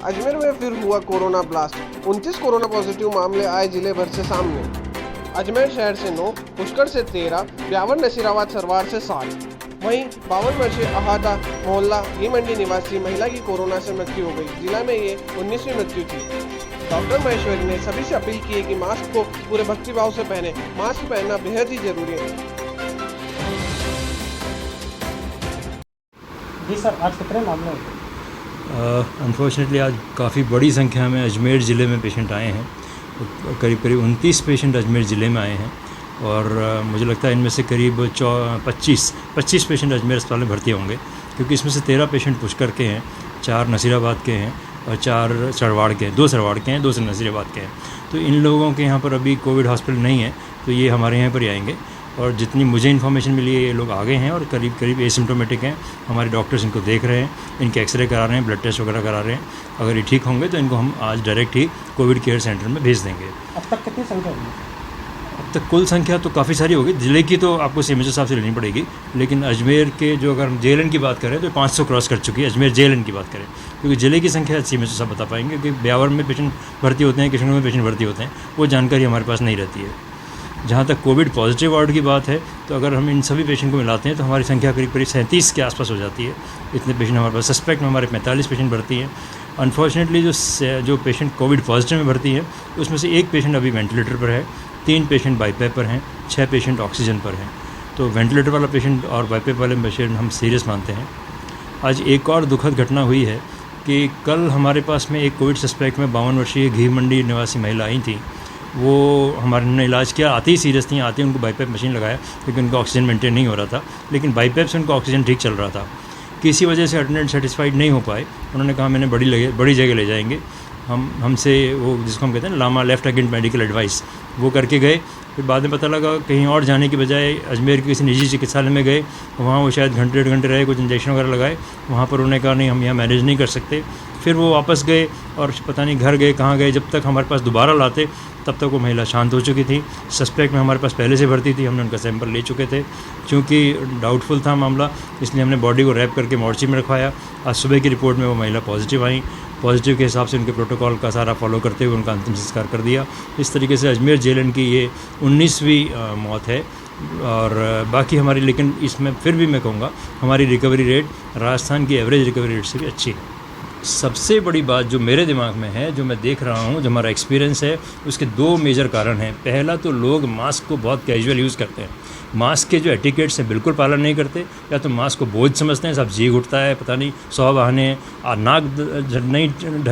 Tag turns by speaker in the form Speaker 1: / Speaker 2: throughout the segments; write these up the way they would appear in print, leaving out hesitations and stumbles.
Speaker 1: अजमेर में फिर हुआ कोरोना ब्लास्ट। 29 कोरोना पॉजिटिव मामले आए जिले भर से सामने। अजमेर शहर से 9, पुष्कर से 13, ब्यावर नसीराबाद सरवार से 7। वहीं 52 वर्षीय अहादा मोहल्ला घी मंडी निवासी महिला की कोरोना से मृत्यु हो गई। जिला में ये 19वीं मृत्यु थी। डॉक्टर महेश्वरी ने सभी से अपील की है कि मास्क को पूरे भक्तिभाव से पहने। मास्क पहनना बेहद ही जरूरी है।
Speaker 2: जी सर, आज कितने मामले होते हैं?
Speaker 3: अनफॉर्चुनेटली आज काफ़ी बड़ी संख्या में अजमेर ज़िले में पेशेंट आए हैं। करीब 29 पेशेंट अजमेर ज़िले में आए हैं और मुझे लगता है इनमें से करीब 25 पेशेंट अजमेर अस्पताल में भर्ती होंगे, क्योंकि इसमें से 13 पेशेंट पुष्कर के हैं, 4 नसीराबाद के हैं और 4 सरवाड़ के हैं, 2 सरवाड़ के हैं, 2 नसीराबाद के हैं। तो इन लोगों के यहाँ पर अभी कोविड हॉस्पिटल नहीं है, तो ये हमारे यहाँ पर ही आएंगे। और जितनी मुझे इन्फॉर्मेशन मिली है, ये लोग आ गए हैं और करीब एसिम्प्टोमेटिक हैं। हमारे डॉक्टर्स इनको देख रहे हैं, इनके एक्सरे करा रहे हैं, ब्लड टेस्ट वगैरह करा रहे हैं। अगर ये ठीक होंगे तो इनको हम आज डायरेक्ट ही कोविड केयर सेंटर में भेज देंगे।
Speaker 2: अब तक कितनी संख्या हुई?
Speaker 3: अब तक कुल संख्या तो काफ़ी सारी होगी। ज़िले की तो आपको सीएमएचओ साहब से लेनी पड़ेगी, लेकिन अजमेर के जो अगर हम जेएलएन की बात करें तो 500 क्रॉस कर चुकी है। अजमेर जेएलएन की बात करें, क्योंकि ज़िले की संख्या सीएमएचओ साहब बता पाएंगे, क्योंकि ब्यावर में पेशेंट भर्ती होते हैं, किशनगंज में पेशेंट भर्ती होते हैं, वो जानकारी हमारे पास नहीं रहती है। जहाँ तक कोविड पॉजिटिव वार्ड की बात है, तो अगर हम इन सभी पेशेंट को मिलाते हैं तो हमारी संख्या करीब 37 के आसपास हो जाती है। इतने पेशेंट हमारे पास सस्पेक्ट में हमारे 45 पेशेंट भर्ती हैं। अनफॉर्चुनेटली जो पेशेंट कोविड पॉजिटिव में भर्ती है, उसमें से 1 पेशेंट अभी वेंटिलेटर पर है, 3 पेशेंट बाईपैप पर हैं, 6 पेशेंट ऑक्सीजन पर हैं। तो वेंटिलेटर वाला पेशेंट और बाईपैप वाले पेशेंट हम सीरियस मानते हैं। आज एक और दुखद घटना हुई है कि कल हमारे पास में एक कोविड सस्पेक्ट में 52 वर्षीय घी मंडी निवासी महिला आई थी। वो हमारे ने इलाज किया, आते ही सीरियस थी, आते ही उनको बाईपैप मशीन लगाया, क्योंकि उनका ऑक्सीजन मेंटेन नहीं हो रहा था, लेकिन बाईपैप से उनका ऑक्सीजन ठीक चल रहा था। किसी वजह से अटेंडेंट सेटिस्फाइड नहीं हो पाए, उन्होंने कहा मैंने बड़ी जगह ले जाएंगे। हमसे वो जिसको हम कहते हैं ना LAMA left against medical advice, वो करके गए। फिर बाद में पता लगा कहीं और जाने की बजाय अजमेर के किसी निजी चिकित्सालय में गए। वहाँ वो शायद घंटे 1.5 घंटे रहे, कुछ इंजेक्शन वगैरह लगाए। वहाँ पर उन्होंने कहा नहीं, हम यहाँ मैनेज नहीं कर सकते। फिर वो वापस गए और पता नहीं घर गए कहाँ गए। जब तक हमारे पास दोबारा लाते तब तक वो महिला शांत हो चुकी थी। सस्पेक्ट में हमारे पास पहले से भर्ती थी, हमने उनका सैंपल ले चुके थे। चूँकि डाउटफुल था मामला, इसलिए हमने बॉडी को रैप करके मोर्ची में रखवाया। आज सुबह की रिपोर्ट में वो महिला पॉजिटिव आई। पॉजिटिव के हिसाब से उनके प्रोटोकॉल का सारा फॉलो करते हुए उनका अंतिम संस्कार कर दिया। इस तरीके से अजमेर जेएलएन की ये 19वीं मौत है। और बाकी हमारी, लेकिन इसमें फिर भी मैं कहूँगा हमारी रिकवरी रेट राजस्थान की एवरेज रिकवरी रेट से भी अच्छी है। सबसे बड़ी बात जो मेरे दिमाग में है, जो मैं देख रहा हूँ, जो हमारा एक्सपीरियंस है, उसके 2 मेजर कारण हैं। पहला तो लोग मास्क को बहुत कैजुअल यूज़ करते हैं। मास्क के जो एटिकेट्स हैं बिल्कुल पालन नहीं करते, या तो मास्क को बोझ समझते हैं, सब जी उठता है, पता नहीं 100 बहाने हैं। और नाक नहीं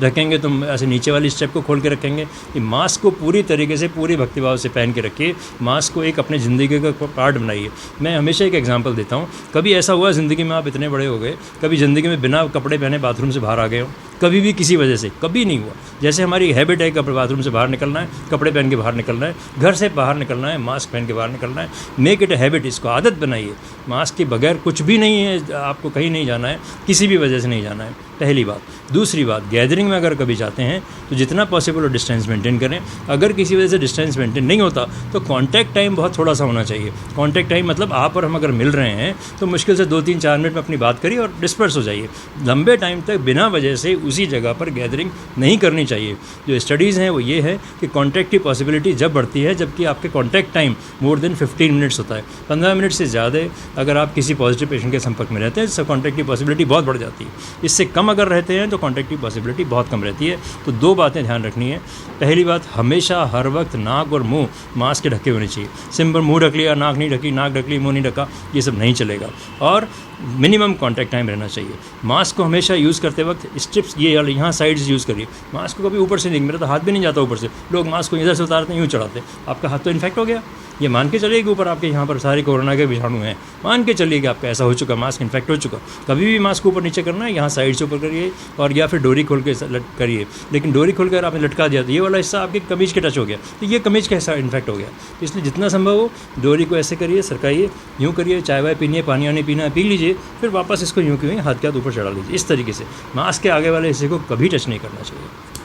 Speaker 3: ढकेंगे तो ऐसे नीचे वाली स्टेप को खोल के रखेंगे। ये मास्क को पूरी तरीके से, पूरी भक्तिभाव से पहन के रखिए। मास्क को एक अपने ज़िंदगी का पार्ट बनाइए। मैं हमेशा एक एग्जांपल देता हूँ। कभी ऐसा हुआ ज़िंदगी में, आप इतने बड़े हो गए, कभी ज़िंदगी में बिना कपड़े पहने बाथरूम से बाहर आ गए हो? कभी भी किसी वजह से कभी नहीं हुआ। जैसे हमारी हैबिट है कपड़े बाथरूम से बाहर निकलना है, कपड़े पहन के बाहर निकलना है, घर से बाहर निकलना है, मास्क पहन के बाहर निकलना है। मेक इट ए हैबिट, इसको आदत बनाइए। मास्क के बगैर कुछ भी नहीं है, आपको कहीं नहीं जाना है, किसी भी वजह से नहीं जाना है, पहली बात। दूसरी बात, गैदरिंग में अगर कभी जाते हैं तो जितना पॉसिबल हो डिस्टेंस मेंटेन करें। अगर किसी वजह से डिस्टेंस मेंटेन नहीं होता तो कॉन्टैक्ट टाइम बहुत थोड़ा सा होना चाहिए। कॉन्टैक्ट टाइम मतलब आप और हम अगर मिल रहे हैं तो मुश्किल से 2-3-4 मिनट में अपनी बात करिए और डिस्पर्स हो जाइए। लंबे टाइम तक बिना वजह से उसी जगह पर गैदरिंग नहीं करनी चाहिए। जो स्टडीज़ हैं वो ये है कि कॉन्टैक्ट की पॉसिबिलिटी जब बढ़ती है जबकि आपके contact time more than 15 minutes होता है। 15 मिनट से ज़्यादा अगर आप किसी पॉजिटिव पेशेंट के संपर्क में रहते हैं तो कॉन्टैक्ट की पॉसिबिलिटी बहुत बढ़ जाती है। इससे कम अगर रहते हैं तो कॉन्टैक्ट की पॉसिबिलिटी बहुत कम रहती है। तो 2 बातें ध्यान रखनी है। पहली बात, हमेशा हर वक्त नाक और मुंह मास्क के ढके होने चाहिए। सिंपल मुंह ढक लिया, नाक नहीं ढकी, नाक ढक ली, मुंह नहीं ढका, ये सब नहीं चलेगा। और मिनिमम कॉन्टैक्ट टाइम रहना चाहिए। मास्क को हमेशा यूज़ करते वक्त स्ट्रिप्स ये यहाँ साइड से यूज़ करिए। मास्क को कभी ऊपर से नहीं, मेरा तो हाथ भी नहीं जाता ऊपर से। लोग मास्क को इधर से उतारते हैं, यूँ चढ़ाते हैं, आपका हाथ तो इन्फेक्ट हो गया। ये मान के चलिए कि ऊपर आपके यहाँ पर सारे कोरोना के विषाणु हैं, मान के चलिए कि आपका ऐसा हो चुका, मास्क इन्फेक्ट हो चुका। कभी भी मास्क ऊपर नीचे करना है, यहाँ साइड से ऊपर करिए और या फिर डोरी खोल के करिए। लेकिन डोरी खोल कर आपने लटका दिया तो ये वाला हिस्सा आपके कमीज के टच हो गया, तो ये कमीज का हिस्सा इन्फेक्ट हो गया। इसलिए जितना संभव हो डोरी को ऐसे करिए, सरकाइए, यूँ करिए। चाय वाय पीनी है, पानी वानी पीना है, पी लीजिए, फिर वापस इसको यूँ क्यों हाथ के हाथ ऊपर चढ़ा लीजिए। इस तरीके से मास्क के आगे वाले हिस्से को कभी टच नहीं करना चाहिए।